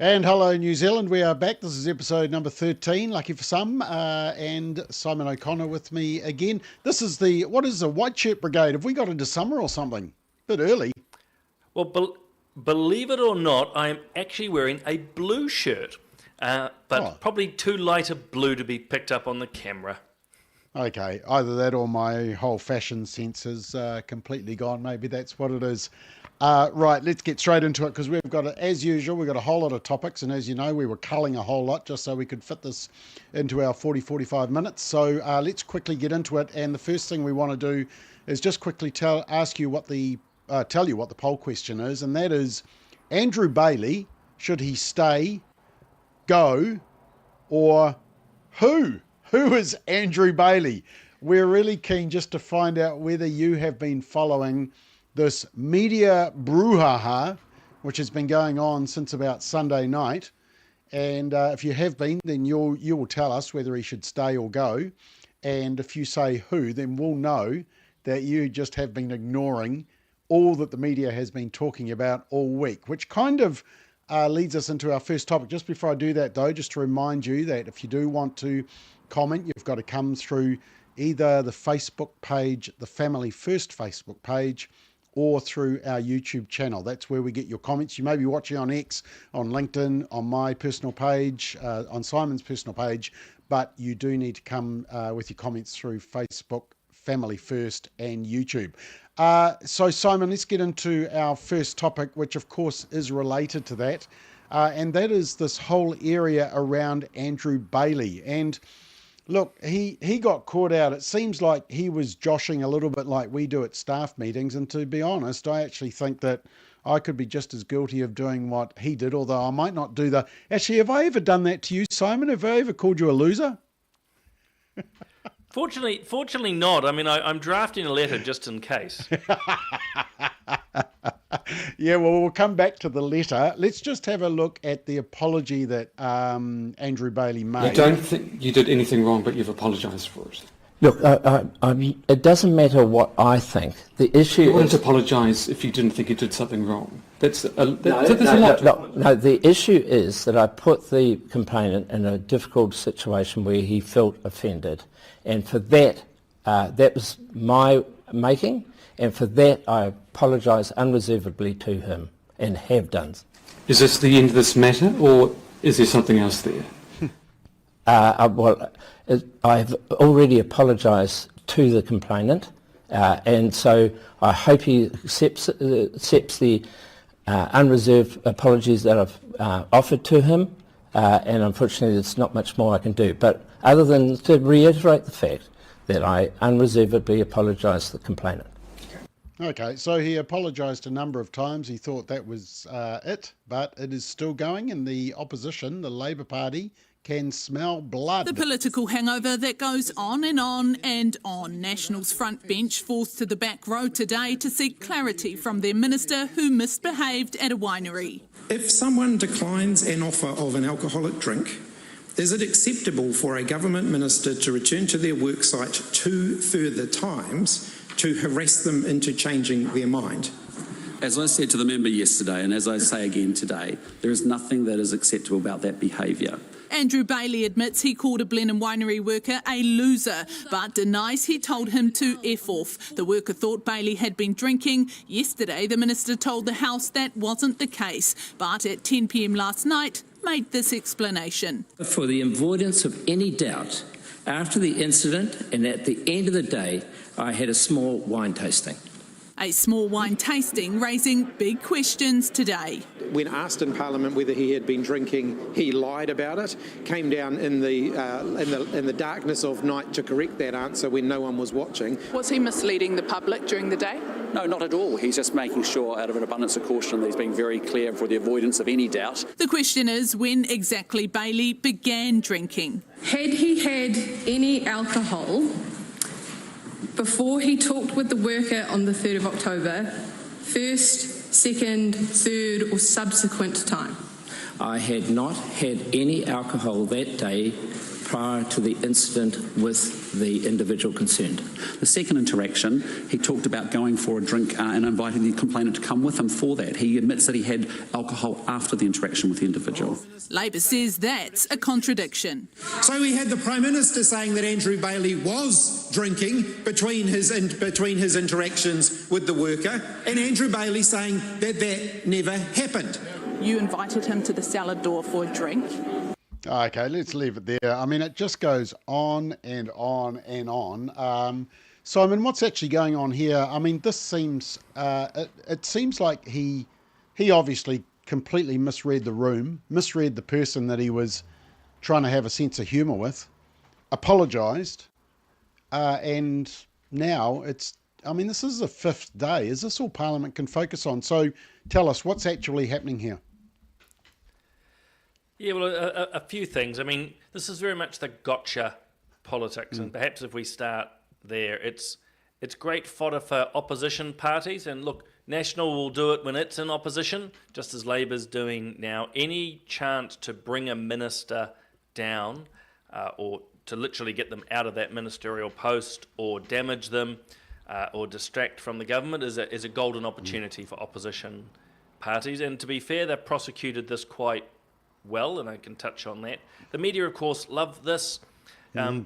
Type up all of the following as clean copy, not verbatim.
And hello, New Zealand. We are back. This is episode number 13, lucky for some, and Simon O'Connor with me again. This is what is the White Shirt Brigade? Have we got into summer or something? Bit early. Well, believe it or not, I am actually wearing a blue shirt, but probably too light a blue to be picked up on the camera. Okay, either that or my whole fashion sense is completely gone. Maybe that's what it is. Right, let's get straight into it because we've got, as usual, we've got a whole lot of topics. And as you know, we were culling a whole lot just so we could fit this into our 45 minutes. So let's quickly get into it. And the first thing we want to do is just quickly tell you what the poll question is. And that is, Andrew Bailey, should he stay, go, or who? Who is Andrew Bailey? We're really keen just to find out whether you have been following this media brouhaha, which has been going on since about Sunday night. And if you have been, then you will tell us whether he should stay or go. And if you say who, then we'll know that you just have been ignoring all that the media has been talking about all week, which kind of leads us into our first topic. Just before I do that, though, just to remind you that if you do want to comment, you've got to come through either the Facebook page, the Family First Facebook page, or through our YouTube channel. That's where we get your comments. You may be watching on X, on LinkedIn, on my personal page, on Simon's personal page, but you do need to come with your comments through Facebook, Family First, and YouTube. So Simon, let's get into our first topic, which of course is related to that, and that is this whole area around Andrew Bailey. And look, he got caught out. It seems like he was joshing a little bit like we do at staff meetings. And to be honest, I actually think that I could be just as guilty of doing what he did, although I might not do the... Actually, have I ever done that to you, Simon? Have I ever called you a loser? Fortunately not. I mean, I'm drafting a letter just in case. Yeah, well, we'll come back to the letter. Let's just have a look at the apology that Andrew Bailey made. I don't think you did anything wrong, but you've apologised for it. Look, it doesn't matter what I think. The issue you wouldn't apologise if you didn't think you did something wrong. There's a lot. No, the issue is that I put the complainant in a difficult situation where he felt offended. And for that, that was my making. And for that, I apologise unreservedly to him and have done. Is this the end of this matter, or is there something else there? Well, I've already apologised to the complainant, and so I hope he accepts the unreserved apologies that I've offered to him, and unfortunately there's not much more I can do. But other than to reiterate the fact that I unreservedly apologise to the complainant. Okay, so he apologised a number of times. He thought that was it, but it is still going, and the opposition, the Labour Party, can smell blood. The political hangover that goes on and on and on. National's front bench forced to the back row today to seek clarity from their minister who misbehaved at a winery. If someone declines an offer of an alcoholic drink, is it acceptable for a government minister to return to their worksite 2 further times to harass them into changing their mind? As I said to the member yesterday, and as I say again today, there is nothing that is acceptable about that behaviour. Andrew Bailey admits he called a Blenheim winery worker a loser, but denies he told him to F off. The worker thought Bailey had been drinking. Yesterday, the minister told the House that wasn't the case, but at 10 p.m. last night, made this explanation. For the avoidance of any doubt, after the incident and at the end of the day, I had a small wine tasting. A small wine tasting raising big questions today. When asked in Parliament whether he had been drinking, he lied about it, came down in the darkness of night to correct that answer when no one was watching. Was he misleading the public during the day? No, not at all. He's just making sure, out of an abundance of caution, that he's being very clear for the avoidance of any doubt. The question is when exactly Bailey began drinking. Had he had any alcohol before he talked with the worker on the 3rd of October, first, second, third or subsequent time? I had not had any alcohol that day prior to the incident with the individual concerned? The second interaction, he talked about going for a drink and inviting the complainant to come with him for that. He admits that he had alcohol after the interaction with the individual. Labor says that's a contradiction. So we had the Prime Minister saying that Andrew Bailey was drinking between his interactions with the worker, and Andrew Bailey saying that that never happened. You invited him to the salad door for a drink. Okay, let's leave it there. I mean, it just goes on and on and on. Simon, what's actually going on here? I mean, this seems, it seems like he obviously completely misread the room, misread the person that he was trying to have a sense of humour with, apologised, and now it's, I mean, this is the 5th day. Is this all Parliament can focus on? So tell us, what's actually happening here? Yeah, well, a few things. I mean, this is very much the gotcha politics, and perhaps if we start there, it's great fodder for opposition parties. And look, National will do it when it's in opposition, just as Labor's doing now. Any chance to bring a minister down or to literally get them out of that ministerial post or damage them or distract from the government is a golden opportunity for opposition parties. And to be fair, they've prosecuted this quite well, and I can touch on that. The media, of course, love this.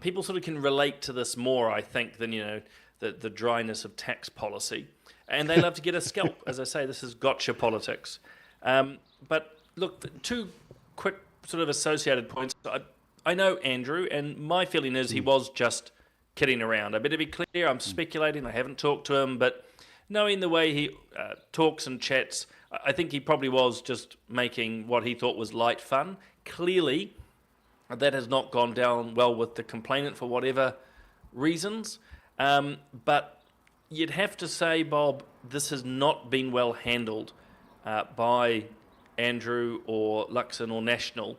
People sort of can relate to this more, I think, than, you know, the dryness of tax policy. And they love to get a scalp. As I say, this is gotcha politics. But look, two quick sort of associated points. I know Andrew, and my feeling is he was just kidding around. I better be clear, I'm speculating, I haven't talked to him, but knowing the way he talks and chats, I think he probably was just making what he thought was light fun. Clearly, that has not gone down well with the complainant for whatever reasons. But you'd have to say, Bob, this has not been well handled by Andrew or Luxon or National.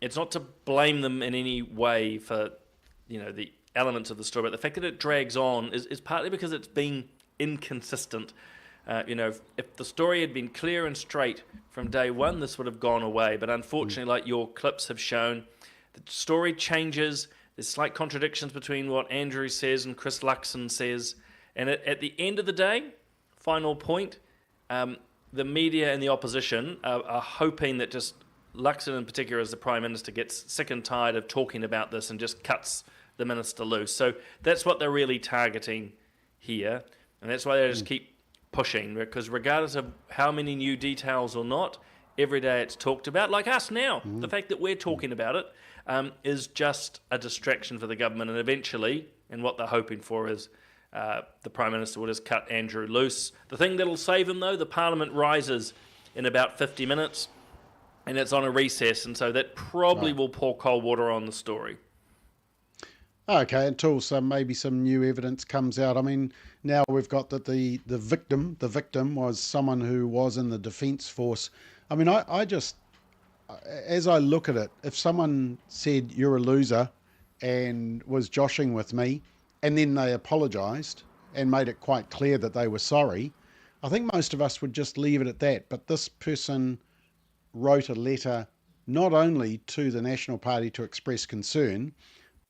It's not to blame them in any way for, you know, the elements of the story, but the fact that it drags on is partly because it's been inconsistent. You know, if the story had been clear and straight from day one, this would have gone away. But unfortunately, like your clips have shown, the story changes. There's slight contradictions between what Andrew says and Chris Luxon says. And at the end of the day, final point, the media and the opposition are hoping that just Luxon in particular as the Prime Minister gets sick and tired of talking about this and just cuts the minister loose. So that's what they're really targeting here. And that's why they just keep pushing, because regardless of how many new details or not, every day it's talked about, like us now. The fact that we're talking about it is just a distraction for the government, and eventually, and what they're hoping for is the Prime Minister will just cut Andrew loose. The thing that'll save him, though, the Parliament rises in about 50 minutes, and it's on a recess, and so that probably will pour cold water on the story. Okay, until maybe some new evidence comes out. I mean, now we've got that the victim was someone who was in the Defence Force. I mean, I just, as I look at it, if someone said you're a loser and was joshing with me, and then they apologised and made it quite clear that they were sorry, I think most of us would just leave it at that. But this person wrote a letter not only to the National Party to express concern,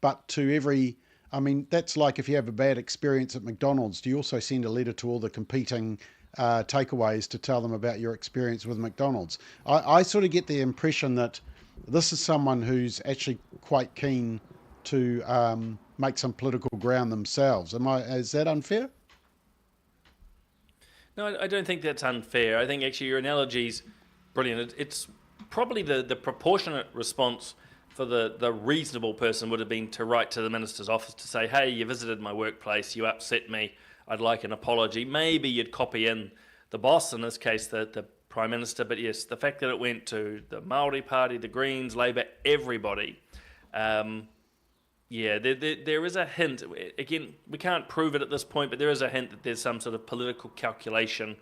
but to every, I mean, that's like if you have a bad experience at McDonald's, do you also send a letter to all the competing takeaways to tell them about your experience with McDonald's? I sort of get the impression that this is someone who's actually quite keen to make some political ground themselves. Is that unfair? No, I don't think that's unfair. I think actually your analogy's brilliant. It's probably the proportionate response for the reasonable person would have been to write to the Minister's office to say, hey, you visited my workplace, you upset me, I'd like an apology. Maybe you'd copy in the boss, in this case the Prime Minister, but yes, the fact that it went to the Māori Party, the Greens, Labour, everybody, yeah, there is a hint. Again, we can't prove it at this point, but there is a hint that there's some sort of political calculation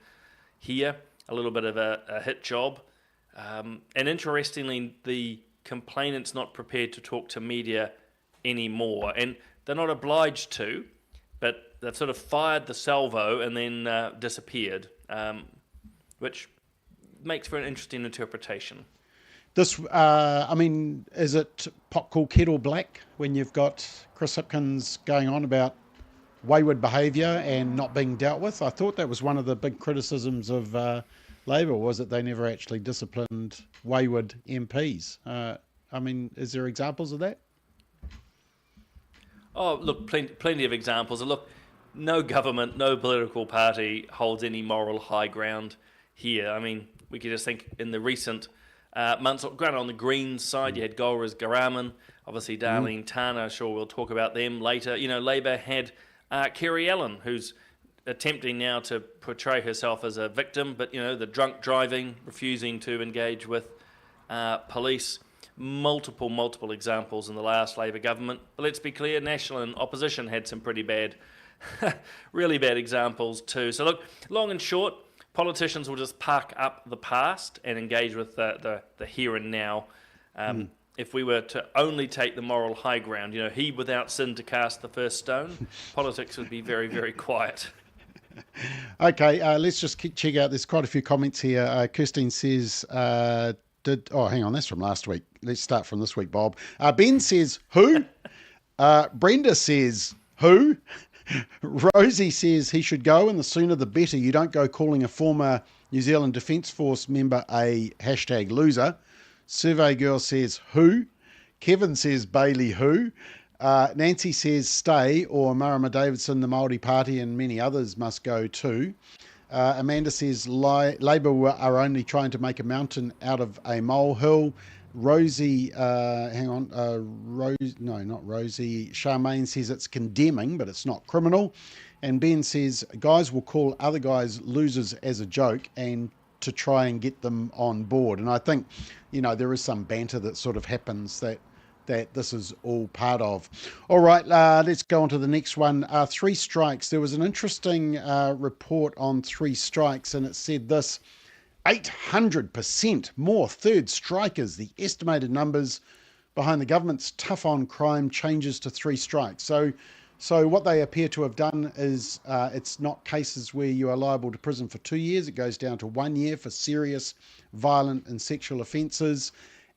here, a little bit of a hit job. And interestingly, the complainant's not prepared to talk to media anymore, and they're not obliged to, but they've sort of fired the salvo and then disappeared, which makes for an interesting interpretation. This, I mean, is it pot called kettle black when you've got Chris Hipkins going on about wayward behaviour and not being dealt with? I thought that was one of the big criticisms of Labor, was that they never actually disciplined wayward MPs. I mean, is there examples of that? Oh, look, plenty of examples. Look, no government, no political party holds any moral high ground here. I mean, we could just think in the recent months, granted on the Greens side, you had Golriz Ghahraman, obviously Darleen Tana, sure we'll talk about them later. You know, Labor had Kerry Allen, who's attempting now to portray herself as a victim, but, you know, the drunk driving, refusing to engage with police. Multiple examples in the last Labor government. But let's be clear, National and Opposition had some pretty bad, really bad examples too. So look, long and short, politicians will just park up the past and engage with the here and now. If we were to only take the moral high ground, you know, he without sin to cast the first stone, politics would be very, very quiet. Okay, let's just check out. There's quite a few comments here. Kirstine says, hang on, that's from last week. Let's start from this week, Bob. Ben says, who? Brenda says, who? Rosie says he should go, and the sooner the better. You don't go calling a former New Zealand Defence Force member a hashtag loser. Survey Girl says, who? Kevin says, Bailey, who? Nancy says, stay, or Marama Davidson, the Māori Party, and many others must go too. Amanda says, Labor are only trying to make a mountain out of a molehill. Rosie, not Rosie. Charmaine says it's condemning, but it's not criminal. And Ben says, guys will call other guys losers as a joke and to try and get them on board. And I think, you know, there is some banter that sort of happens that this is all part of. All right, let's go on to the next one. 3 strikes. There was an interesting report on 3 strikes, and it said this: 800% more third strikers. The estimated numbers behind the government's tough on crime changes to 3 strikes. So what they appear to have done is it's not cases where you are liable to prison for 2 years. It goes down to 1 year for serious, violent and sexual offences.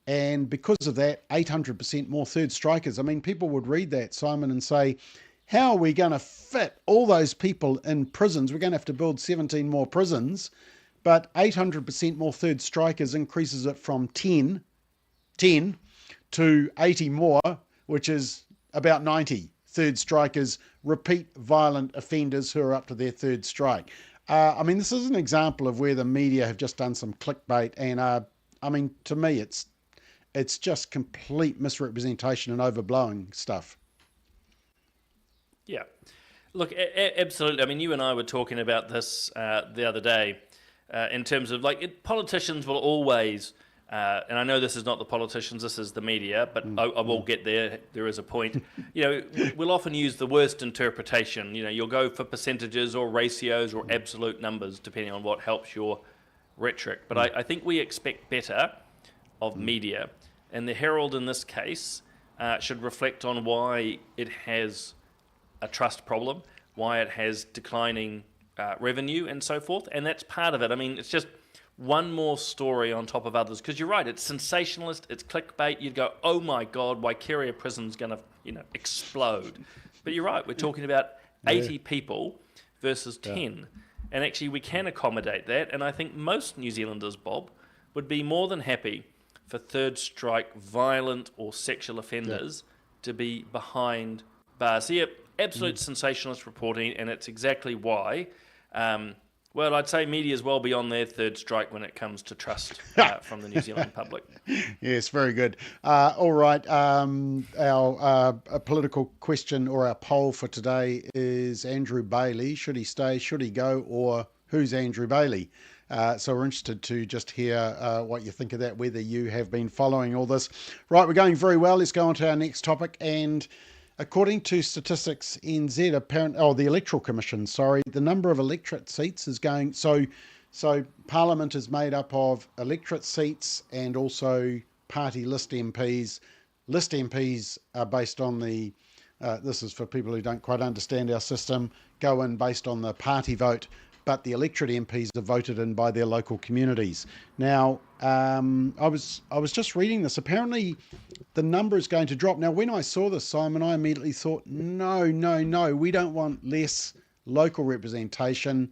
And because of that, 800% more third strikers. I mean, people would read that, Simon, and say, how are we going to fit all those people in prisons? We're going to have to build 17 more prisons. But 800% more third strikers increases it from 10 to 80 more, which is about 90 third strikers, repeat violent offenders who are up to their third strike. I mean, this is an example of where the media have just done some clickbait. And I mean, to me, it's just complete misrepresentation and overblowing stuff. Yeah. Look, absolutely. I mean, you and I were talking about this the other day in terms of, like, politicians will always, and I know this is not the politicians, this is the media, but I will get there. There is a point. You know, we'll often use the worst interpretation. You know, you'll go for percentages or ratios or absolute numbers, depending on what helps your rhetoric. But I think we expect better of media. And the Herald, in this case, should reflect on why it has a trust problem, why it has declining revenue and so forth. And that's part of it. I mean, it's just one more story on top of others. Because you're right, it's sensationalist, it's clickbait. You'd go, oh my God, Waikeria Prison's going to, explode. But you're right, we're talking about 80 people versus 10. And actually, we can accommodate that. And I think most New Zealanders, Bob, would be more than happy for third strike violent or sexual offenders to be behind bars. So, absolute sensationalist reporting, and it's exactly why. Well, I'd say media is well beyond their third strike when it comes to trust from the New Zealand public. Yes, very good. All right, our political question or our poll for today is Andrew Bailey. Should he stay, should he go, or who's Andrew Bailey? So we're interested to just hear what you think of that, whether you have been following all this. Right, we're going very well. Let's go on to our next topic. And according to Statistics NZ, the Electoral Commission, the number of electorate seats is going... So Parliament is made up of electorate seats and also party list MPs. List MPs are based on the... this is for people who don't quite understand our system, go in based on the party vote. but the electorate MPs are voted in by their local communities. Now, I was just reading this. Apparently, the number is going to drop. Now, when I saw this, Simon, I immediately thought, no, we don't want less local representation.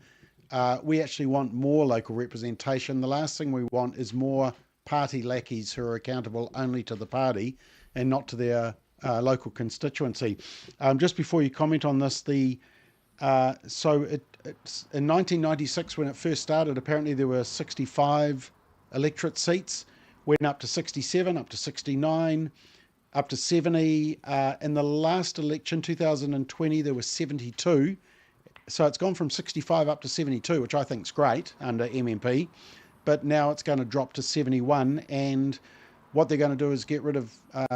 We actually want more local representation. The last thing we want is more party lackeys who are accountable only to the party and not to their local constituency. Just before you comment on this, it's in 1996 when it first started, apparently there were 65 electorate seats, went up to 67, up to 69, up to 70. In the last election, 2020, there were 72. So it's gone from 65 up to 72, which I think is great under MMP. But now it's going to drop to 71. And what they're going to do is get rid of,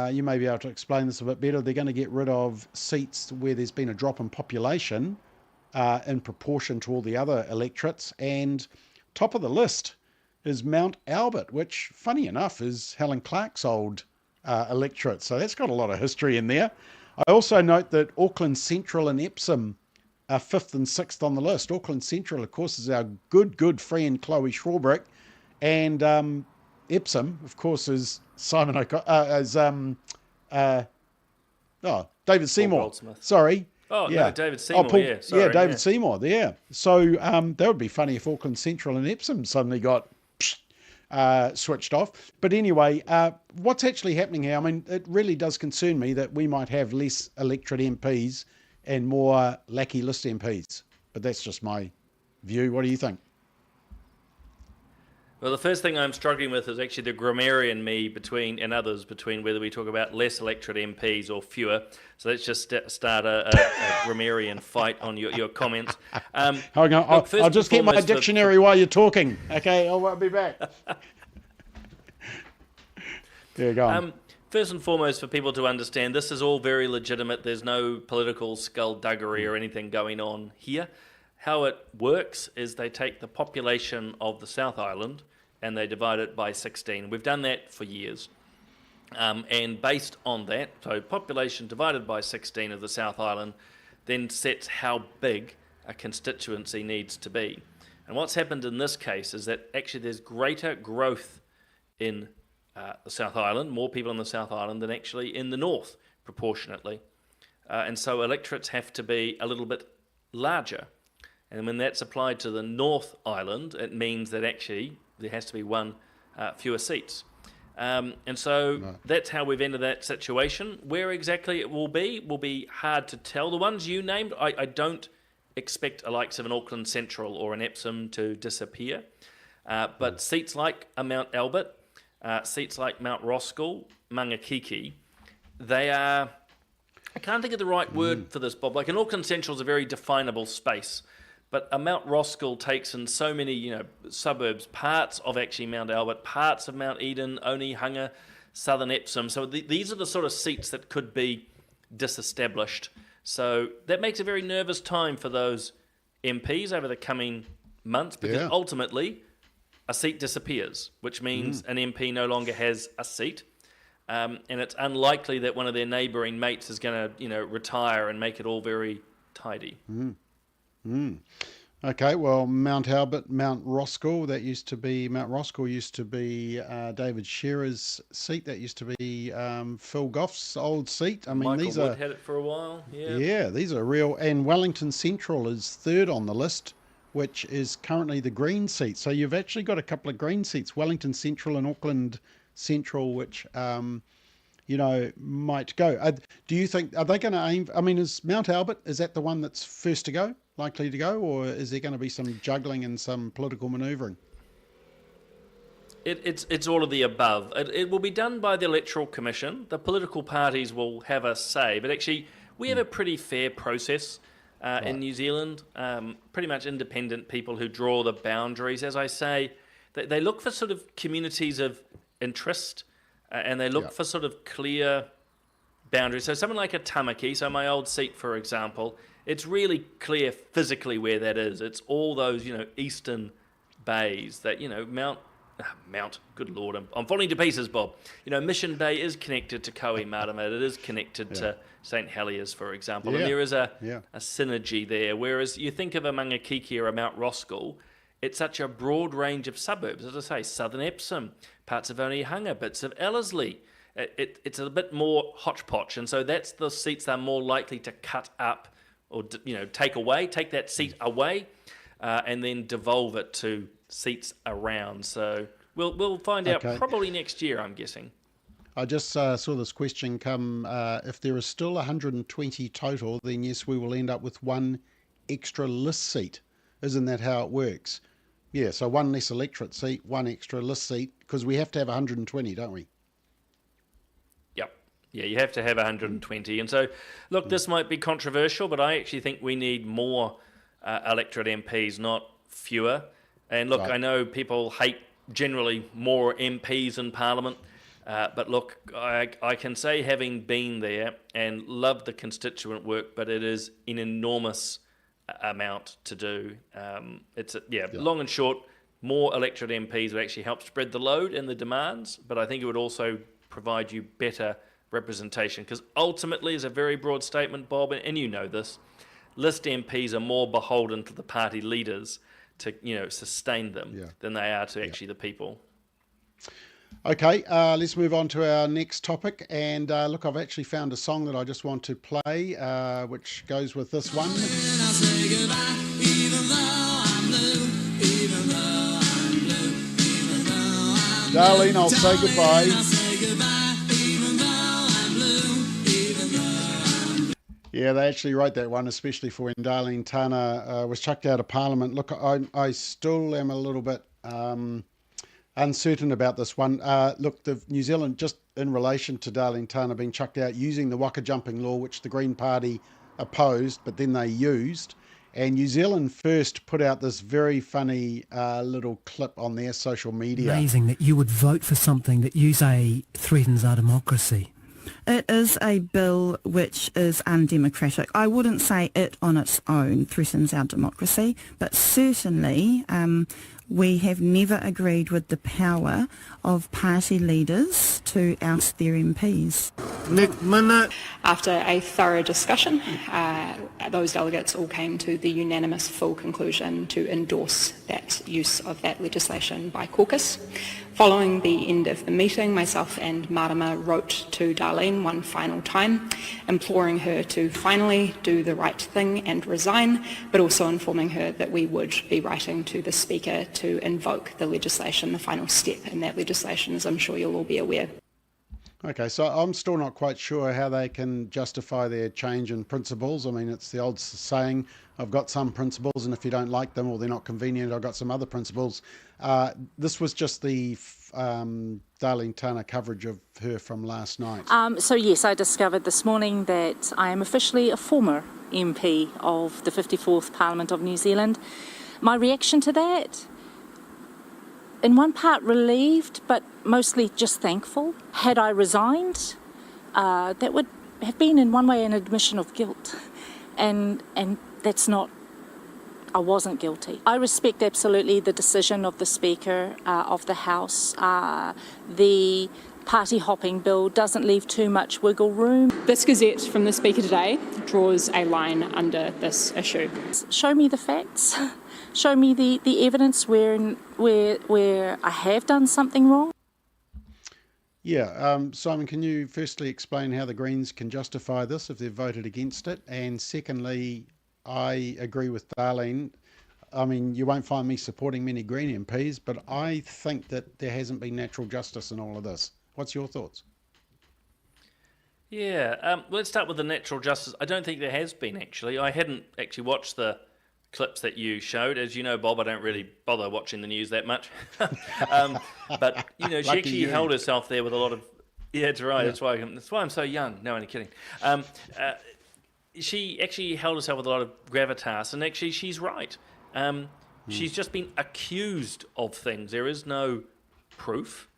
you may be able to explain this a bit better, they're going to get rid of seats where there's been a drop in population in proportion to all the other electorates. And top of the list is Mount Albert, which, funny enough, is Helen Clark's old electorate. So that's got a lot of history in there. I also note that Auckland Central and Epsom are 5th and 6th on the list. Auckland Central, of course, is our good friend Chloe Schwarbrick. And Epsom, of course, is Simon David Seymour. Sorry. Oh, yeah. No, David Seymour, David Seymour, yeah. So that would be funny if Auckland Central and Epsom suddenly got switched off. But anyway, what's actually happening here? I mean, it really does concern me that we might have less electorate MPs and more lackey list MPs. But that's just my view. What do you think? Well, the first thing I'm struggling with is actually the grammarian me between whether we talk about less electorate MPs or fewer. So let's just start a grammarian fight on your comments. Hang on, I'll just get my dictionary while you're talking. Okay, I'll be back. There you go. First and foremost, for people to understand, this is all very legitimate. There's no political skullduggery or anything going on here. How it works is they take the population of the South Island and they divide it by 16. We've done that for years. And based on that, so population divided by 16 of the South Island then sets how big a constituency needs to be. And what's happened in this case is that actually there's greater growth in the South Island, more people in the South Island than actually in the North, proportionately. And so electorates have to be a little bit larger. And when that's applied to the North Island, it means that actually there has to be one fewer seats. And so that's how we've entered that situation. Where exactly it will be hard to tell. The ones you named, I don't expect the likes of an Auckland Central or an Epsom to disappear. But seats like a Mount Albert, seats like Mount Roskill, Mangakiki, they are, I can't think of the right word for this, Bob. Like an Auckland Central is a very definable space. But a Mount Roskill takes in so many, suburbs, parts of actually Mount Albert, parts of Mount Eden, Onehunga, Southern Epsom. So these are the sort of seats that could be disestablished. So that makes a very nervous time for those MPs over the coming months because ultimately a seat disappears, which means an MP no longer has a seat. And it's unlikely that one of their neighbouring mates is going to, retire and make it all very tidy. Okay, well, Mount Albert, Mount Roskill used to be David Shearer's seat. That used to be Phil Goff's old seat. I mean, Michael these Wood had it for a while. Yeah, these are real. And Wellington Central is third on the list, which is currently the Green seat. So you've actually got a couple of Green seats, Wellington Central and Auckland Central, which might go. Do you think, are they going to aim, I mean, is Mount Albert, is that the one that's first to go, likely to go, or is there going to be some juggling and some political manoeuvring? It's all of the above. It will be done by the Electoral Commission. The political parties will have a say, but actually we have a pretty fair process in New Zealand. Pretty much independent people who draw the boundaries. As I say, they look for sort of communities of interest and they look for sort of clear boundaries. So something like a Tamaki, so my old seat, for example, it's really clear physically where that is. It's all those, eastern bays that, Mount Good Lord, I'm falling to pieces, Bob. Mission Bay is connected to Kohi Marama. It is connected to St Heliers, for example. And there is a synergy there. Whereas you think of a Mangakiki or a Mount Roskill, it's such a broad range of suburbs. As I say, southern Epsom, parts of Onehunga, bits of Ellerslie. It's a bit more hodgepodge. And so that's the seats they're more likely to cut up or, take that seat away and then devolve it to seats around. So we'll find out probably next year, I'm guessing. I just saw this question come. If there is still 120 total, then yes, we will end up with one extra list seat. Isn't that how it works? Yeah, so one less electorate seat, one extra list seat, because we have to have 120, don't we? Yep. Yeah, you have to have 120. And so, look, this might be controversial, but I actually think we need more electorate MPs, not fewer. And look, I know people hate generally more MPs in Parliament, but look, I can say, having been there and loved the constituent work, but it is an enormous amount to do. Long and short, more electorate MPs would actually help spread the load and the demands, but I think it would also provide you better representation, because ultimately, is a very broad statement, Bob, and you know this, list MPs are more beholden to the party leaders to sustain them than they are to actually the people. Okay, let's move on to our next topic. And look, I've actually found a song that I just want to play, which goes with this one. Darleen, I'll say goodbye. Yeah, they actually wrote that one, especially for when Darleen Tana was chucked out of Parliament. Look, I still am a little bit uncertain about this one. Look, the New Zealand, just in relation to Darleen Tana being chucked out using the waka jumping law, which the Green Party opposed, but then they used. And New Zealand First put out this very funny little clip on their social media. Amazing that you would vote for something that you say threatens our democracy. It is a bill which is undemocratic. I wouldn't say it on its own threatens our democracy, but certainly we have never agreed with the power of party leaders to oust their MPs. After a thorough discussion, those delegates all came to the unanimous full conclusion to endorse that use of that legislation by caucus. Following the end of the meeting, myself and Marama wrote to Darleen one final time, imploring her to finally do the right thing and resign, but also informing her that we would be writing to the Speaker to invoke the legislation, the final step in that legislation, as I'm sure you'll all be aware. Okay, so I'm still not quite sure how they can justify their change in principles. I mean, it's the old saying, I've got some principles, and if you don't like them or they're not convenient, I've got some other principles. This was just the Darleen Tana coverage of her from last night. So yes, I discovered this morning that I am officially a former MP of the 54th Parliament of New Zealand. My reaction to that? In one part relieved, but mostly just thankful. Had I resigned, that would have been in one way an admission of guilt. And that's not, I wasn't guilty. I respect absolutely the decision of the Speaker of the House. The party hopping bill doesn't leave too much wiggle room. This Gazette from the Speaker today draws a line under this issue. Show me the facts. Show me the evidence where I have done something wrong. Yeah, Simon, can you firstly explain how the Greens can justify this if they've voted against it? And secondly, I agree with Darleen. I mean, you won't find me supporting many Green MPs, but I think that there hasn't been natural justice in all of this. What's your thoughts? Yeah, let's start with the natural justice. I don't think there has been, actually. I hadn't actually watched the clips that you showed. As you know, Bob, I don't really bother watching the news that much. But, she actually held herself there with a lot of... Yeah, that's right. Yeah. That's why I'm so young. No, only kidding. She actually held herself with a lot of gravitas, and actually she's right. She's just been accused of things. There is no proof.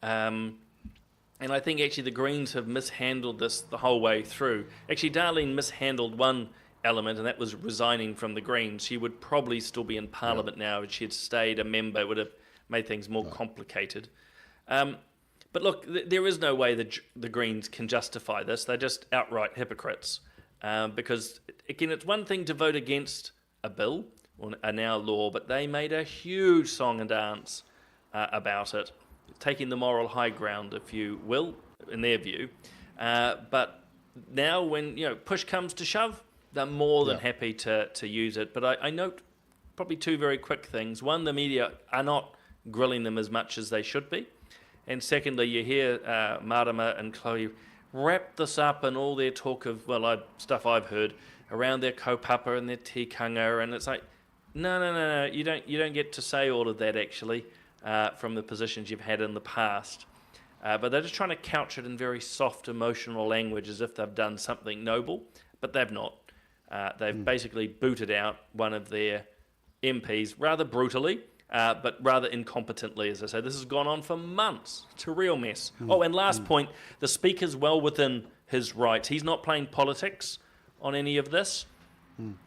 And I think actually the Greens have mishandled this the whole way through. Actually, Darleen mishandled one element, and that was resigning from the Greens. She would probably still be in Parliament now if she had stayed a member. It would have made things more complicated. But look, there is no way the Greens can justify this. They're just outright hypocrites. Because, again, it's one thing to vote against a bill, or a now law, but they made a huge song and dance about it, taking the moral high ground, if you will, in their view. But now when push comes to shove, they're more than happy to use it. But I note probably two very quick things. One, the media are not grilling them as much as they should be. And secondly, you hear Marama and Chloe wrap this up in all their talk of, stuff I've heard around their kaupapa and their tikanga, and it's like, no, you don't get to say all of that actually from the positions you've had in the past. But they're just trying to couch it in very soft emotional language as if they've done something noble, but they've not. They've basically booted out one of their MPs rather brutally, but rather incompetently, as I say. This has gone on for months. It's a real mess. Oh, and last point, the Speaker's well within his rights. He's not playing politics on any of this. When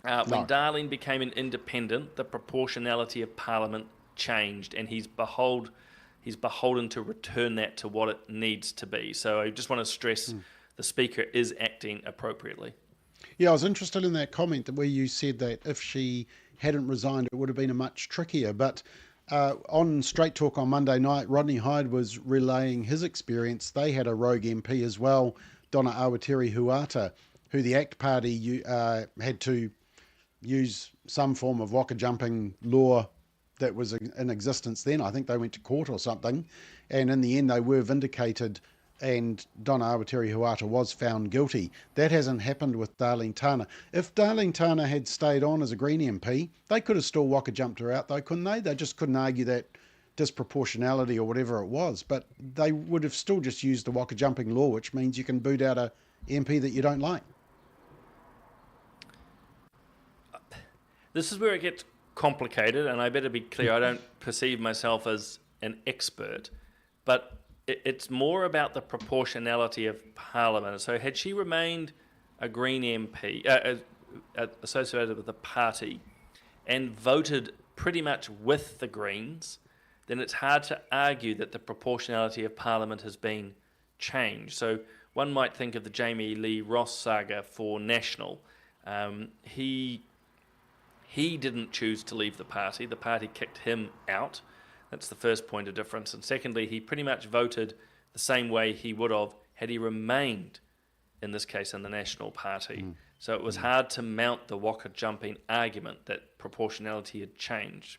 Darleen became an independent, the proportionality of Parliament changed, and he's beholden to return that to what it needs to be. So I just want to stress the Speaker is acting appropriately. Yeah, I was interested in that comment where you said that if she hadn't resigned, it would have been a much trickier. But on Straight Talk on Monday night, Rodney Hyde was relaying his experience. They had a rogue MP as well, Donna Awatiri Huata, who the ACT Party had to use some form of waka jumping law that was in existence then. I think they went to court or something. And in the end, they were vindicated, and Donna Awatiri Huata was found guilty. That hasn't happened with Darleen Tana. If Darleen Tana had stayed on as a Green MP, they could have still waka jumped her out though, couldn't they? They just couldn't argue that disproportionality or whatever it was, but they would have still just used the waka jumping law, which means you can boot out a MP that you don't like. This is where it gets complicated, and I better be clear, I don't perceive myself as an expert, but it's more about the proportionality of Parliament. So had she remained a Green MP, associated with the party, and voted pretty much with the Greens, then it's hard to argue that the proportionality of Parliament has been changed. So one might think of the Jamie Lee Ross saga for National. He didn't choose to leave the party kicked him out. That's the first point of difference. And secondly, he pretty much voted the same way he would have had he remained, in this case, in the National Party. So it was hard to mount the waka jumping argument that proportionality had changed.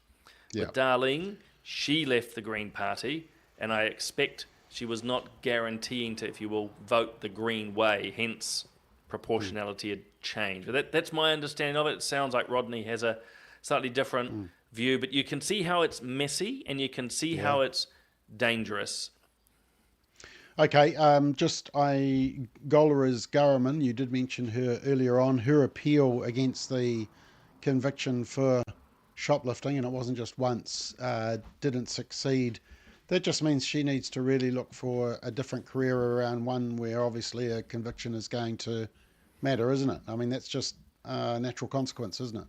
With Darleen, she left the Green Party, and I expect she was not guaranteeing to, if you will, vote the Green way, hence proportionality had changed. But that's my understanding of it. It sounds like Rodney has a slightly different view, but you can see how it's messy and you can see how it's dangerous. Okay, Golriz Ghahraman, you did mention her earlier on, her appeal against the conviction for shoplifting, and it wasn't just once, didn't succeed. That just means she needs to really look for a different career around one where obviously a conviction is going to matter, isn't it? I mean, that's just a natural consequence, isn't it?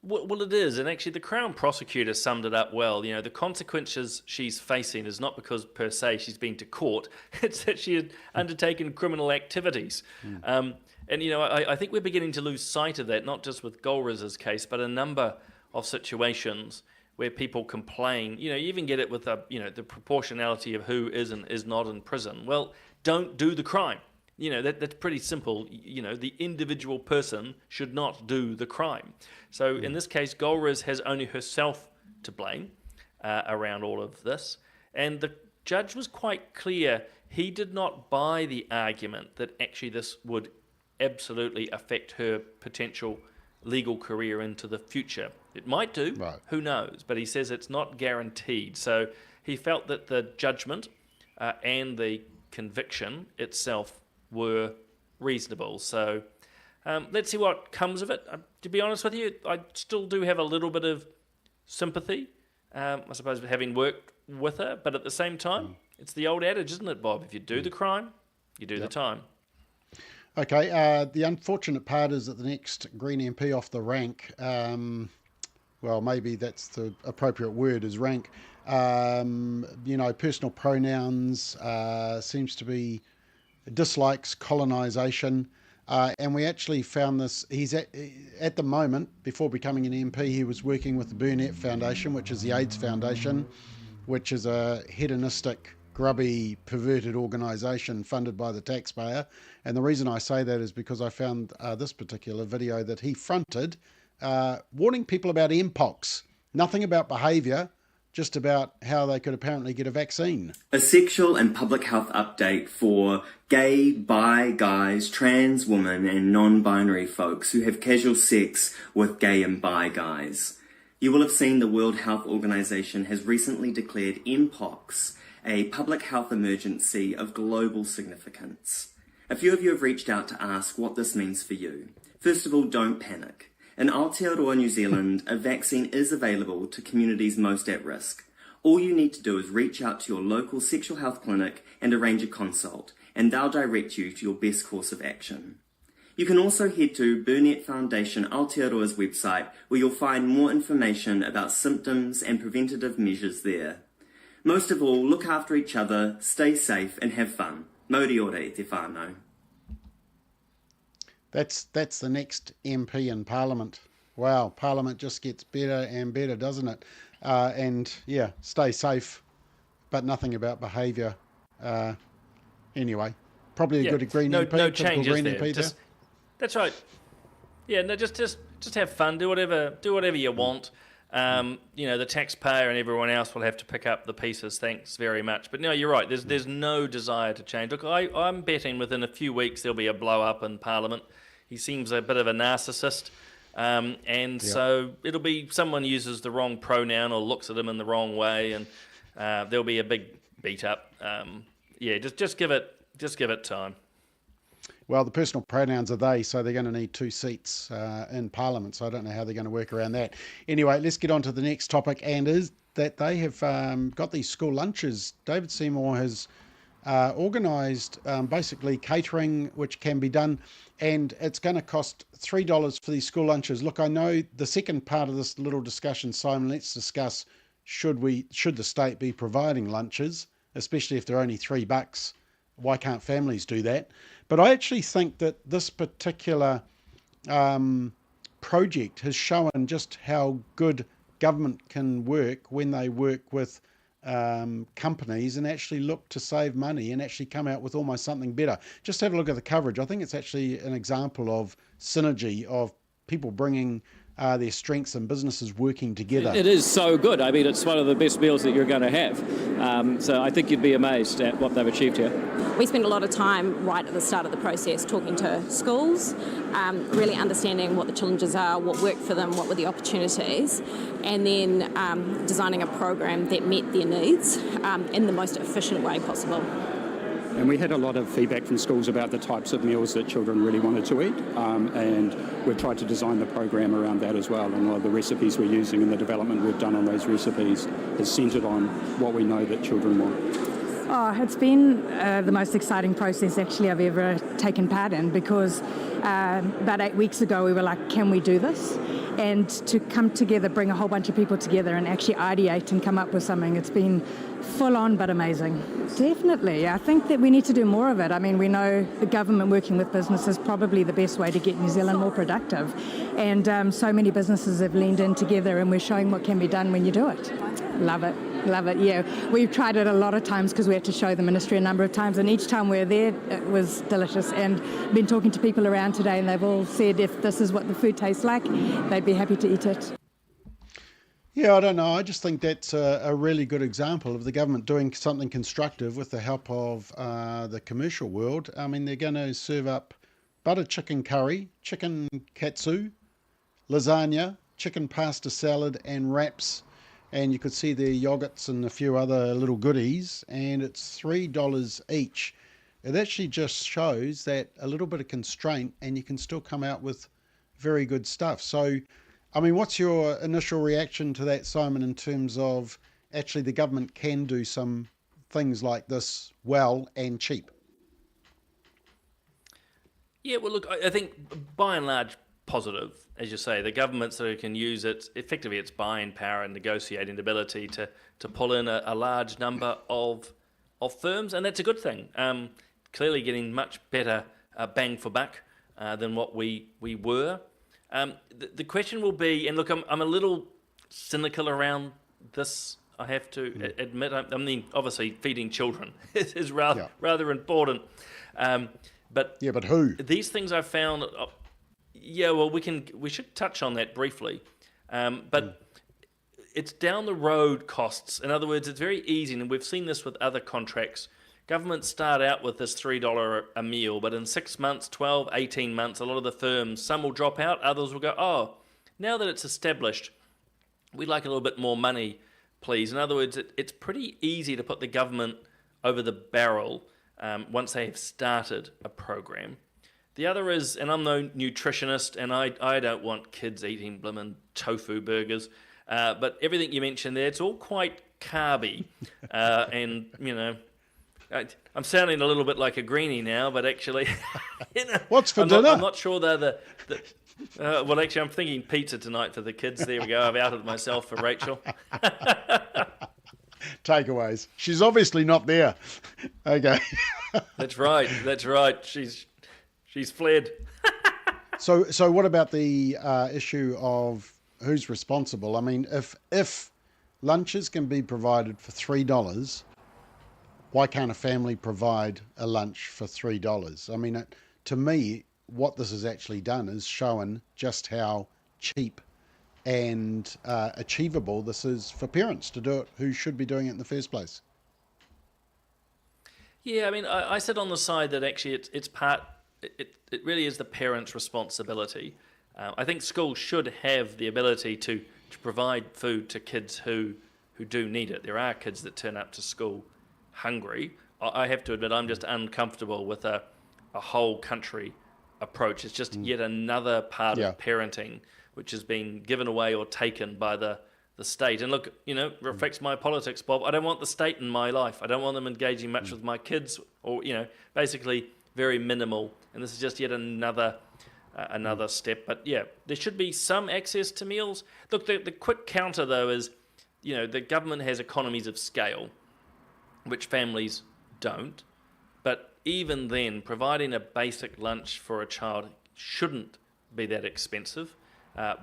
Well, it is, and actually the Crown Prosecutor summed it up well. You know, the consequences she's facing is not because, per se, she's been to court. It's that she had undertaken criminal activities. And, you know, I think we're beginning to lose sight of that, not just with Golriz's case, but a number of situations where people complain. You know, you even get it with, the proportionality of who is and is not in prison. Well, don't do the crime. You know, that's pretty simple. You know, the individual person should not do the crime. So in this case, Golriz has only herself to blame around all of this. And the judge was quite clear. He did not buy the argument that actually this would absolutely affect her potential legal career into the future. It might do, who knows? But he says it's not guaranteed. So he felt that the judgment and the conviction itself were reasonable. So let's see what comes of it. To be honest with you, I still do have a little bit of sympathy, I suppose, having worked with her. But at the same time, it's the old adage, isn't it, Bob? If you do the crime, you do the time. Okay, the unfortunate part is that the next Green MP off the rank, well, maybe that's the appropriate word, is rank. Personal pronouns, seems to be dislikes colonisation. And we actually found this, he's at the moment, before becoming an MP, he was working with the Burnett Foundation, which is the AIDS Foundation, which is a hedonistic, grubby, perverted organisation funded by the taxpayer. And the reason I say that is because I found this particular video that he fronted, warning people about mpox. Nothing about behaviour, just about how they could apparently get a vaccine. A sexual and public health update for gay, bi guys, trans women and non-binary folks who have casual sex with gay and bi guys. You will have seen the World Health Organization has recently declared mpox a public health emergency of global significance. A few of you have reached out to ask what this means for you. First of all, don't panic. In Aotearoa, New Zealand, a vaccine is available to communities most at risk. All you need to do is reach out to your local sexual health clinic and arrange a consult, and they'll direct you to your best course of action. You can also head to Burnett Foundation Aotearoa's website, where you'll find more information about symptoms and preventative measures there. Most of all, look after each other, stay safe and have fun. Mauri ora e te whānau. That's the next MP in Parliament. Wow, Parliament just gets better and better, doesn't it? And yeah, stay safe, but nothing about behaviour. Anyway, probably a good Green MP. No changes Green there. MP That's right. Yeah, no, just have fun. Do whatever you want. The taxpayer and everyone else will have to pick up the pieces. Thanks very much. But no, you're right. There's no desire to change. Look, I'm betting within a few weeks there'll be a blow up in Parliament. He seems a bit of a narcissist, so it'll be someone uses the wrong pronoun or looks at him in the wrong way, and there'll be a big beat up. Just give it time. Well, the personal pronouns are they, so they're going to need 2 seats in Parliament, so I don't know how they're going to work around that. Anyway, let's get on to the next topic, and is that they have got these school lunches. David Seymour has organised basically catering, which can be done, and it's going to cost $3 for these school lunches. Look, I know the second part of this little discussion, Simon, let's discuss should the state be providing lunches, especially if they're only $3. Why can't families do that? But I actually think that this particular project has shown just how good government can work when they work with companies and actually look to save money and actually come out with almost something better. Just have a look at the coverage. I think it's actually an example of synergy, of people bringing their strengths and businesses working together. It is so good. I mean, it's one of the best meals that you're going to have. So I think you'd be amazed at what they've achieved here. We spend a lot of time right at the start of the process talking to schools, really understanding what the challenges are, what worked for them, what were the opportunities, and then designing a program that met their needs in the most efficient way possible. And we had a lot of feedback from schools about the types of meals that children really wanted to eat, and we've tried to design the program around that as well. And a lot of the recipes we're using and the development we've done on those recipes is centred on what we know that children want. Oh, it's been the most exciting process actually I've ever taken part in, because about 8 weeks ago we were like, can we do this? And to come together, bring a whole bunch of people together and actually ideate and come up with something, it's been full on but amazing. Definitely. I think that we need to do more of it. I mean, we know the government working with business is probably the best way to get New Zealand more productive. And so many businesses have leaned in together, and we're showing what can be done when you do it. Love it. Love it, yeah. We've tried it a lot of times because we had to show the ministry a number of times, and each time we were there, it was delicious. And been talking to people around today, and they've all said if this is what the food tastes like, they'd be happy to eat it. Yeah, I don't know. I just think that's a really good example of the government doing something constructive with the help of the commercial world. I mean, they're going to serve up butter chicken curry, chicken katsu, lasagna, chicken pasta salad, and wraps. And you could see their yogurts and a few other little goodies, and it's $3 each. It actually just shows that a little bit of constraint and you can still come out with very good stuff. So, I mean, what's your initial reaction to that, Simon, in terms of actually the government can do some things like this well and cheap? Yeah, well, look, I think by and large, positive. As you say, the government sort of can use its buying power and negotiating ability to pull in a large number of firms, and that's a good thing. Clearly getting much better bang for buck than what we were. The question will be, and look, I'm a little cynical around this, I have to admit. I mean, obviously feeding children is rather important. But who? These things I've found, well, we should touch on that briefly. But it's down the road costs. In other words, it's very easy, and we've seen this with other contracts. Governments start out with this $3 a meal, but in 6 months, 12, 18 months, a lot of the firms, some will drop out, others will go, oh, now that it's established, we'd like a little bit more money, please. In other words, it's pretty easy to put the government over the barrel once they have started a program. The other is, and I'm no nutritionist, and I don't want kids eating blimmin' tofu burgers, but everything you mentioned there, it's all quite carby, and, you know, I'm sounding a little bit like a greenie now, but actually, what's for dinner? I'm not sure they're well, actually, I'm thinking pizza tonight for the kids. There we go. I've outed myself for Rachel. Takeaways. She's obviously not there. Okay. That's right. She's fled. So what about the issue of who's responsible? I mean, if lunches can be provided for $3. Why can't a family provide a lunch for $3? I mean, to me, what this has actually done is shown just how cheap and achievable this is for parents to do it who should be doing it in the first place. Yeah, I mean, I sit on the side that actually it really is the parents' responsibility. I think schools should have the ability to provide food to kids who do need it. There are kids that turn up to school hungry. I have to admit, I'm just uncomfortable with a whole country approach. It's just yet another part of parenting which has been given away or taken by the state. And look, you know, reflects my politics, Bob. I don't want the state in my life. I don't want them engaging much with my kids, or, you know, basically very minimal. And this is just yet another step. But yeah, there should be some access to meals. Look, the quick counter though is, you know, the government has economies of scale, which families don't. But even then, providing a basic lunch for a child shouldn't be that expensive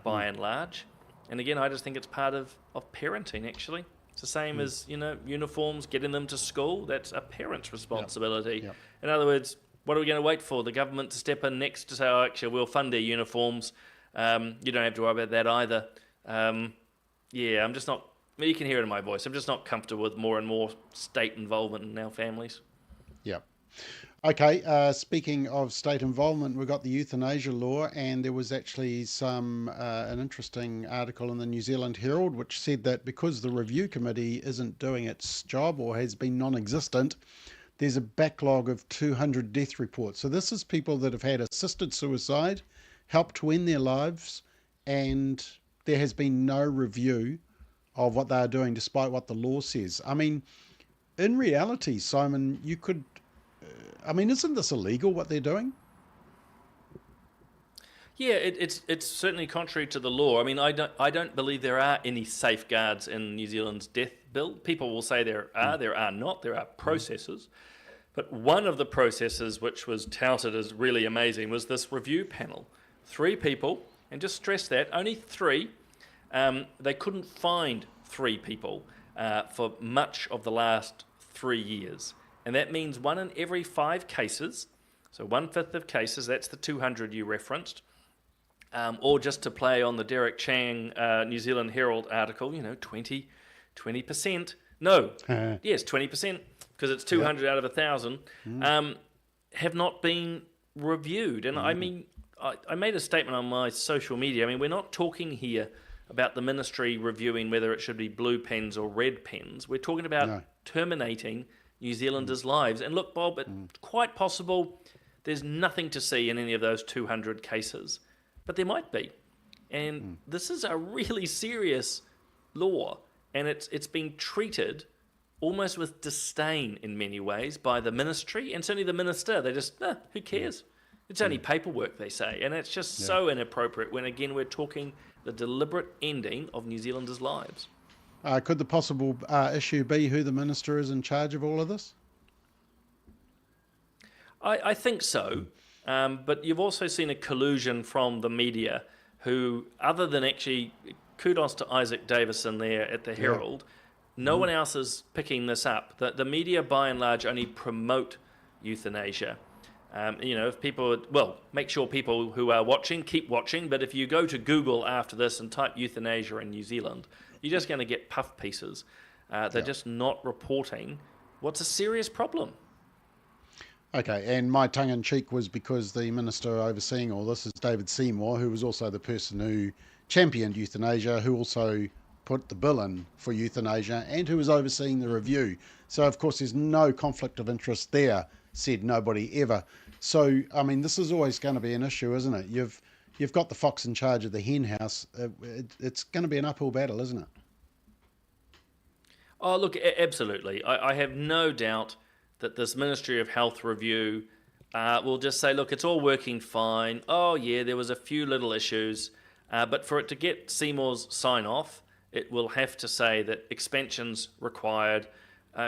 by and large. And again, I just think it's part of parenting, actually. It's the same as, you know, uniforms, getting them to school. That's a parent's responsibility. Yep. In other words, what are we going to wait for? The government to step in next to say, oh, actually, we'll fund their uniforms. You don't have to worry about that either. Yeah, I'm just not... You can hear it in my voice. I'm just not comfortable with more and more state involvement in our families. Yeah. Okay, speaking of state involvement, we've got the euthanasia law, and there was actually an interesting article in the New Zealand Herald which said that because the review committee isn't doing its job or has been non-existent, there's a backlog of 200 death reports. So this is people that have had assisted suicide, helped to end their lives, and there has been no review of what they are doing despite what the law says. I mean, in reality, Simon, you could... I mean, isn't this illegal, what they're doing? Yeah, it's certainly contrary to the law. I mean, I don't believe there are any safeguards in New Zealand's death bill. People will say there are not. There are processes. But one of the processes which was touted as really amazing was this review panel. 3 people, and just stress that, only 3. They couldn't find 3 people for much of the last 3 years. And that means 1 in every 5 cases, so 1/5 of cases, that's the 200 you referenced, or just to play on the Derek Chang New Zealand Herald article, you know, 20%. No, yes, 20%, because it's 200 out of 1,000, have not been reviewed. And I mean, I made a statement on my social media. I mean, we're not talking here about the ministry reviewing whether it should be blue pens or red pens. We're talking about terminating New Zealanders' lives. And look, Bob, it's quite possible there's nothing to see in any of those 200 cases, but there might be. And this is a really serious law, and it's being treated almost with disdain in many ways by the ministry and certainly the minister. They just, who cares? It's only paperwork, they say, and it's just so inappropriate when, again, we're talking the deliberate ending of New Zealanders' lives. Could the possible issue be who the minister is in charge of all of this? I think so, but you've also seen a collusion from the media who, other than actually, kudos to Isaac Davison there at the Herald, no one else is picking this up. The media, by and large, only promote euthanasia. If people, make sure people who are watching keep watching, but if you go to Google after this and type euthanasia in New Zealand, you're just going to get puff pieces. They're just not reporting what's a serious problem. Okay, and my tongue-in-cheek was because the minister overseeing all this is David Seymour, who was also the person who championed euthanasia, who also put the bill in for euthanasia, and who was overseeing the review. So, of course, there's no conflict of interest there, said nobody ever. So, I mean, this is always going to be an issue, isn't it? You've got the fox in charge of the hen house. It's going to be an uphill battle, isn't it? Oh, look, absolutely. I have no doubt that this Ministry of Health review will just say, look, it's all working fine. Oh, yeah, there was a few little issues. But for it to get Seymour's sign-off, it will have to say that expansion's required.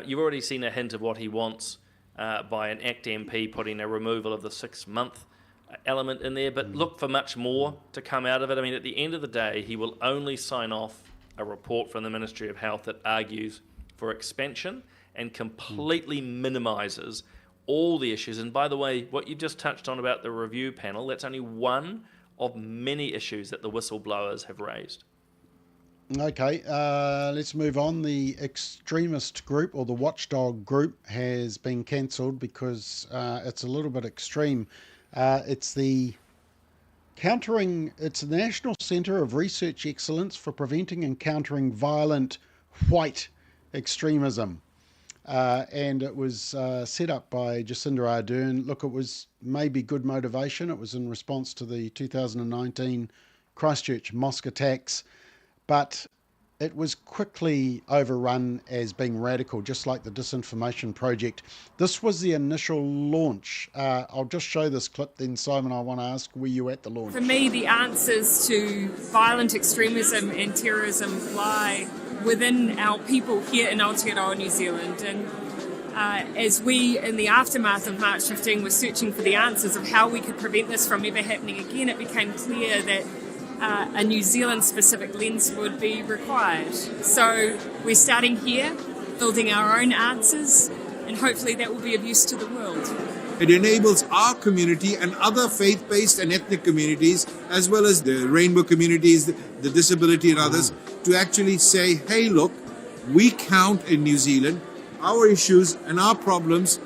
You've already seen a hint of what he wants by an ACT MP putting a removal of the 6-month element in there. But look for much more to come out of it. I mean, at the end of the day, he will only sign off a report from the Ministry of Health that argues for expansion and completely minimises all the issues. And by the way, what you just touched on about the review panel, that's only one of many issues that the whistleblowers have raised. Okay, let's move on. The extremist group, or the watchdog group, has been cancelled because it's a little bit extreme. It's the National Centre of Research Excellence for Preventing and Countering Violent White Extremism. And it was set up by Jacinda Ardern. Look, it was maybe good motivation. It was in response to the 2019 Christchurch mosque attacks, but it was quickly overrun as being radical, just like the Disinformation Project. This was the initial launch. I'll just show this clip, then Simon, I want to ask, were you at the launch? For me, the answers to violent extremism and terrorism lie within our people here in Aotearoa, New Zealand. And as we, in the aftermath of March 15, were searching for the answers of how we could prevent this from ever happening again, it became clear that a New Zealand-specific lens would be required. So we're starting here, building our own answers, and hopefully that will be of use to the world. It enables our community and other faith-based and ethnic communities, as well as the rainbow communities, the disability and others, to actually say, hey, look, we count in New Zealand. Our issues and our problems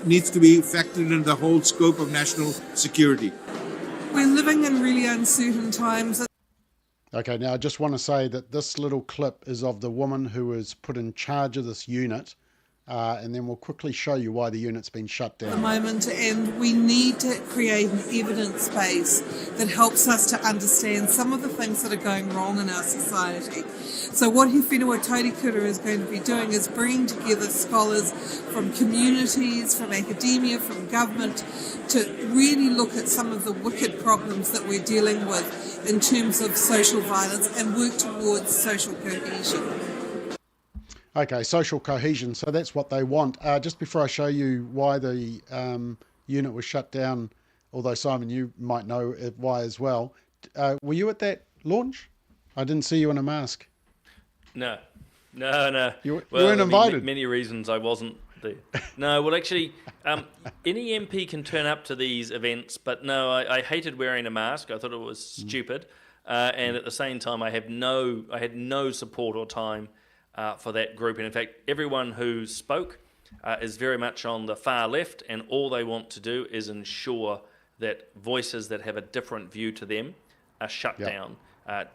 needs to be factored in the whole scope of national security. We're living in really uncertain times. Okay, now I just want to say that this little clip is of the woman who was put in charge of this unit, and then we'll quickly show you why the unit's been shut down. At the moment, and we need to create an evidence base that helps us to understand some of the things that are going wrong in our society. So what He Whenua Taurikura is going to be doing is bringing together scholars from communities, from academia, from government, to really look at some of the wicked problems that we're dealing with in terms of social violence and work towards social cohesion. Okay, social cohesion. So that's what they want. Just before I show you why the unit was shut down, although Simon, you might know why as well. Were you at that launch? I didn't see you in a mask. No. You weren't invited. Many reasons I wasn't there. No, well, actually, any MP can turn up to these events, but no, I hated wearing a mask. I thought it was stupid, and at the same time, I had no support or time for that group. And in fact, everyone who spoke is very much on the far left, and all they want to do is ensure that voices that have a different view to them are shut down.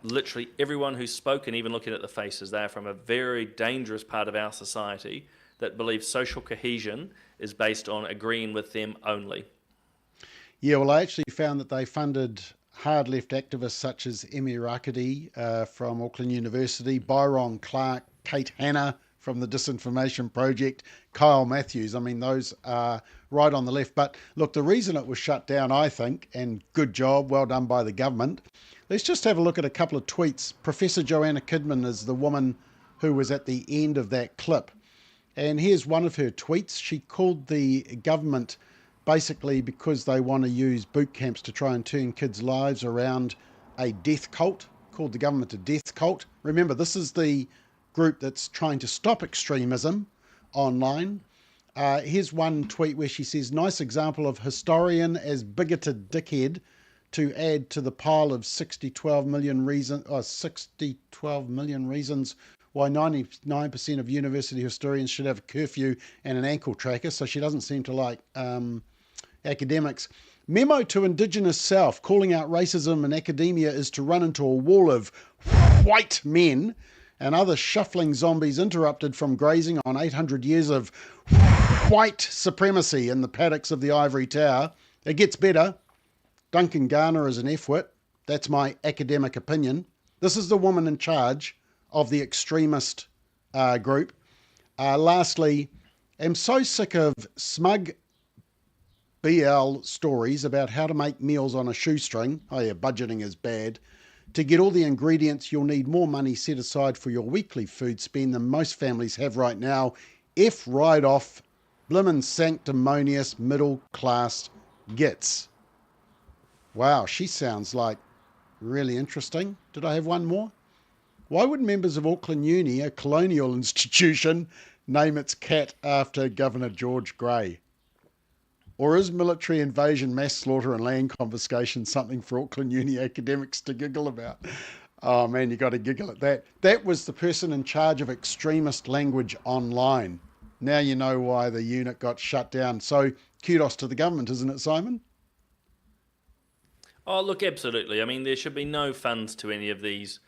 Literally everyone who spoke, and even looking at the faces, they're from a very dangerous part of our society that believes social cohesion is based on agreeing with them only. Yeah, well, I actually found that they funded hard left activists such as Emmy Raketi from Auckland University, Byron Clark, Kate Hanna from the Disinformation Project, Kyle Matthews. I mean, those are right on the left. But look, the reason it was shut down, I think, and good job, well done by the government. Let's just have a look at a couple of tweets. Professor Joanna Kidman is the woman who was at the end of that clip. And here's one of her tweets. She called the government basically because they want to use boot camps to try and turn kids' lives around a death cult, called the government a death cult. Remember, this is the group that's trying to stop extremism online. Here's one tweet where she says, nice example of historian as bigoted dickhead to add to the pile of 12 million reasons why 99% of university historians should have a curfew and an ankle tracker. So she doesn't seem to like academics. Memo to Indigenous South, calling out racism in academia is to run into a wall of white men and other shuffling zombies interrupted from grazing on 800 years of white supremacy in the paddocks of the Ivory Tower. It gets better. Duncan Garner is an F-wit. That's my academic opinion. This is the woman in charge of the extremist group. Lastly, I'm so sick of smug BL stories about how to make meals on a shoestring. Oh yeah, budgeting is bad. To get all the ingredients, you'll need more money set aside for your weekly food spend than most families have right now. F right off, blimmin' sanctimonious middle class gits. Wow, she sounds like really interesting. Did I have one more? Why would members of Auckland Uni, a colonial institution, name its cat after Governor George Grey? Or is military invasion, mass slaughter and land confiscation something for Auckland Uni academics to giggle about? Oh man, you got to giggle at that. That was the person in charge of extremist language online. Now you know why the unit got shut down. So kudos to the government, isn't it, Simon? Oh, look, absolutely. I mean, there should be no funds to any of these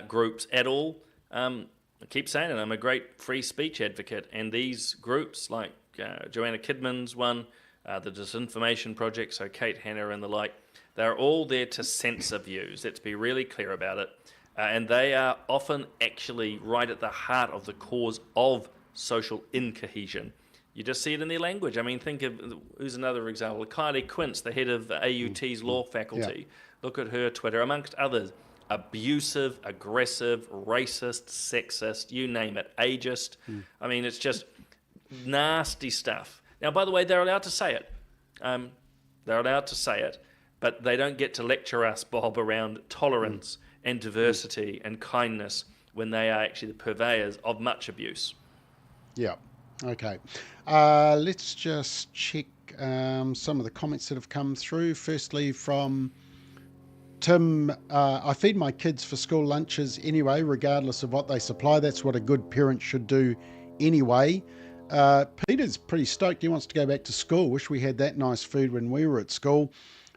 groups at all. I keep saying it, I'm a great free speech advocate, and these groups like Joanna Kidman's one, the Disinformation Project, so Kate Hanna and the like, they're all there to censor views. Let's be really clear about it. And they are often actually right at the heart of the cause of social incohesion. You just see it in their language. I mean, think of, who's another example? Kylie Quince, the head of AUT's law faculty. Yeah. Look at her Twitter, amongst others. Abusive, aggressive, racist, sexist, you name it, ageist. I mean, it's just nasty stuff. Now, by the way, they're allowed to say it. They're allowed to say it, but they don't get to lecture us, Bob, around tolerance and diversity and kindness when they are actually the purveyors of much abuse. Yeah. Okay. Let's just check some of the comments that have come through. Firstly, from Tim, I feed my kids for school lunches anyway, regardless of what they supply. That's what a good parent should do anyway. Peter's pretty stoked. He wants to go back to school. Wish we had that nice food when we were at school.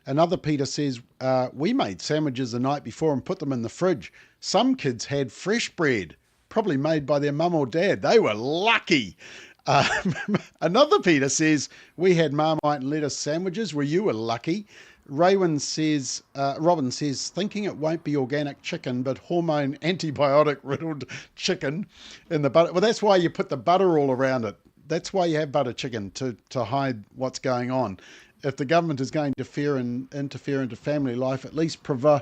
Another Peter says, we made sandwiches the night before and put them in the fridge. Some kids had fresh bread, probably made by their mum or dad. They were lucky. Another Peter says, we had Marmite and lettuce sandwiches where you were lucky. Robin says, thinking it won't be organic chicken, but hormone antibiotic riddled chicken in the butter. Well, that's why you put the butter all around it. That's why you have butter chicken, to hide what's going on. If the government is going to interfere into family life, at least provide.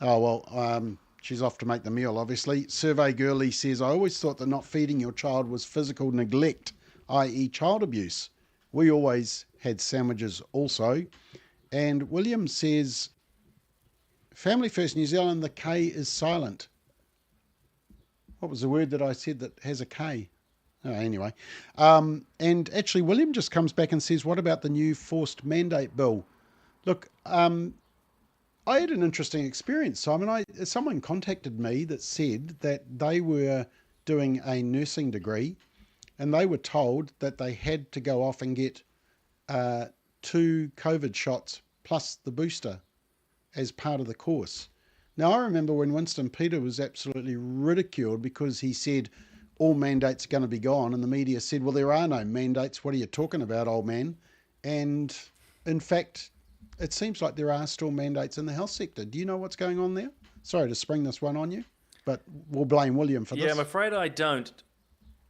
Oh, well, she's off to make the meal, obviously. Survey Girlie says, I always thought that not feeding your child was physical neglect, i.e. child abuse. We always had sandwiches also. And William says, Family First New Zealand, the K is silent. What was the word that I said that has a K? Oh, anyway. And actually, William just comes back and says, what about the new forced mandate bill? Look, I had an interesting experience, Simon. Someone contacted me that said that they were doing a nursing degree and they were told that they had to go off and get 2 COVID shots plus the booster as part of the course. Now, I remember when Winston Peter was absolutely ridiculed because he said all mandates are going to be gone, and the media said, well, there are no mandates. What are you talking about, old man? And in fact, it seems like there are still mandates in the health sector. Do you know what's going on there? Sorry to spring this one on you, but we'll blame William for this. Yeah, I'm afraid I don't.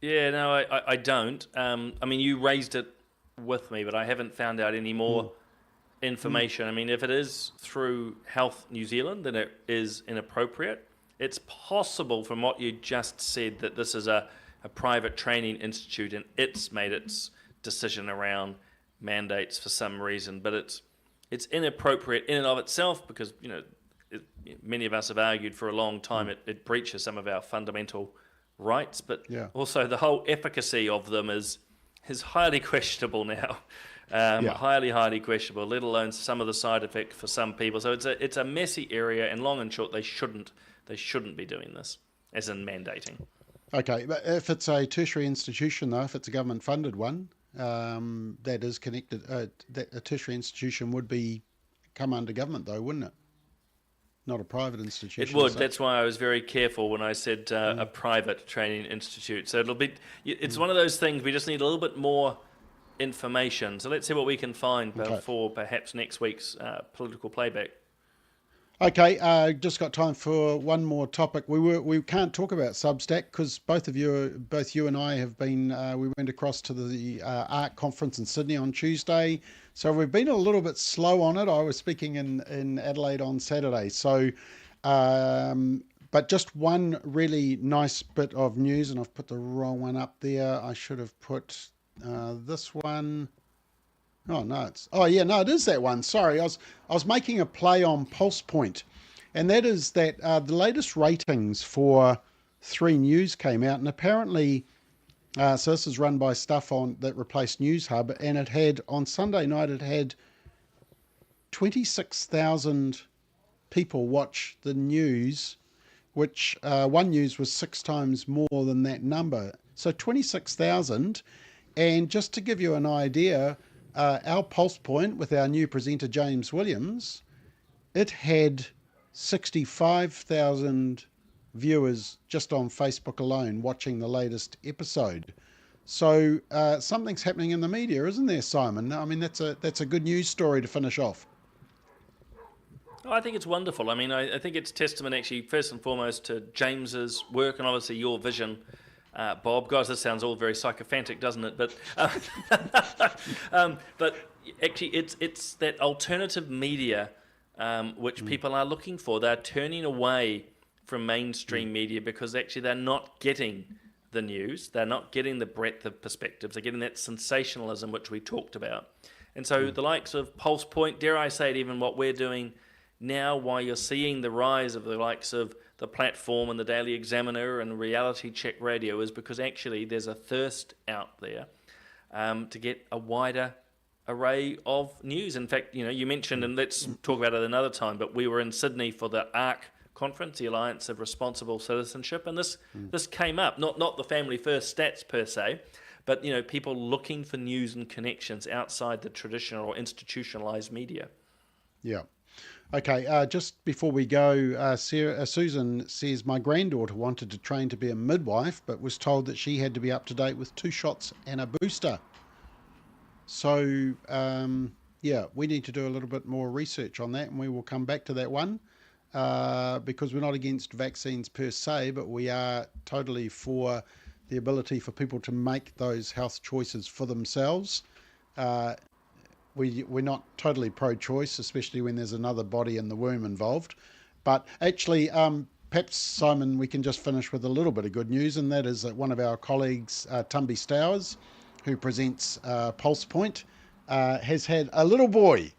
Yeah, no, I don't. I mean, you raised it with me, but I haven't found out any more information. I mean, if it is through Health New Zealand, then it is inappropriate. It's possible from what you just said that this is a private training institute and it's made its decision around mandates for some reason, but it's inappropriate in and of itself because, many of us have argued for a long time it breaches some of our fundamental rights, but also the whole efficacy of them is highly questionable now. Highly questionable, let alone some of the side effects for some people. So it's a messy area, and long and short, they shouldn't be doing this, as in mandating. Okay, but if it's a tertiary institution, though, if it's a government-funded one, that is connected, that a tertiary institution would come under government, though, wouldn't it? Not a private institution. It would. That's why I was very careful when I said a private training institute. So it's one of those things we just need a little bit more information. So let's see what we can find for perhaps next week's political playback. Okay, just got time for one more topic. We can't talk about Substack because both you and I have been. We went across to the ARC conference in Sydney on Tuesday, so we've been a little bit slow on it. I was speaking in Adelaide on Saturday, so. But just one really nice bit of news, and I've put the wrong one up there. I should have put this one. It is that one. Sorry, I was making a play on Pulse Point, and that is that the latest ratings for 3 News came out, and apparently, so this is run by stuff that replaced News Hub, and it had on Sunday night 26,000 people watch the news, which One News was 6 times more than that number. So 26,000, and just to give you an idea. Our Pulse Point with our new presenter James Williams, it had 65,000 viewers just on Facebook alone watching the latest episode. So something's happening in the media, isn't there, Simon? I mean, that's a good news story to finish off. I think it's wonderful. I mean, I think it's testament actually first and foremost to James's work and obviously your vision. Bob, guys, this sounds all very sycophantic, doesn't it? But but actually, it's that alternative media which people are looking for. They're turning away from mainstream media because actually they're not getting the news. They're not getting the breadth of perspectives. They're getting that sensationalism which we talked about. And so the likes of Pulse Point, dare I say it, even what we're doing now, while you're seeing the rise of the likes of the Platform and the Daily Examiner and Reality Check Radio, is because actually there's a thirst out there to get a wider array of news. In fact, you mentioned, and let's talk about it another time, but we were in Sydney for the ARC conference, the Alliance of Responsible Citizenship, and this came up, not the Family First stats per se, but people looking for news and connections outside the traditional or institutionalized media. Yeah. Okay, just before we go, Susan says, my granddaughter wanted to train to be a midwife, but was told that she had to be up to date with 2 shots and a booster. So, we need to do a little bit more research on that, and we will come back to that one, because we're not against vaccines per se, but we are totally for the ability for people to make those health choices for themselves. We're not totally pro-choice, especially when there's another body in the womb involved. But actually, perhaps, Simon, we can just finish with a little bit of good news, and that is that one of our colleagues, Tumby Stowers, who presents Pulse Point, has had a little boy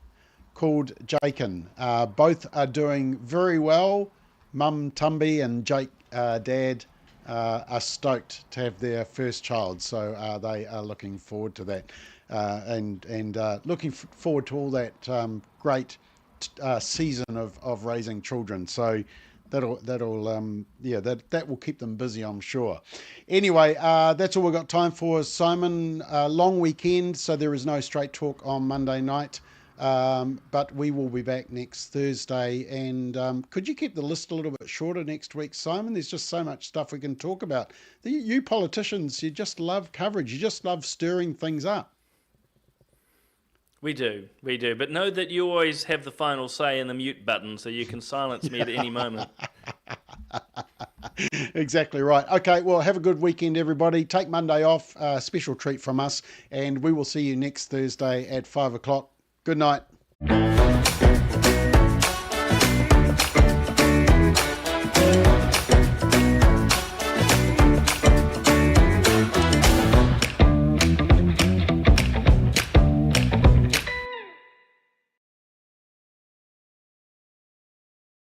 called Jakin. Both are doing very well. Mum Tumby and Jake, Dad, are stoked to have their first child, so they are looking forward to that. And looking forward to all that great season of raising children. So that will keep them busy, I'm sure. Anyway, that's all we've got time for, Simon. Long weekend, so there is no straight talk on Monday night. But we will be back next Thursday. And could you keep the list a little bit shorter next week, Simon? There's just so much stuff we can talk about. You politicians, you just love coverage. You just love stirring things up. We do. But know that you always have the final say in the mute button, so you can silence me at any moment. Exactly right. Okay, well, have a good weekend, everybody. Take Monday off, special treat from us, and we will see you next Thursday at 5 o'clock. Good night.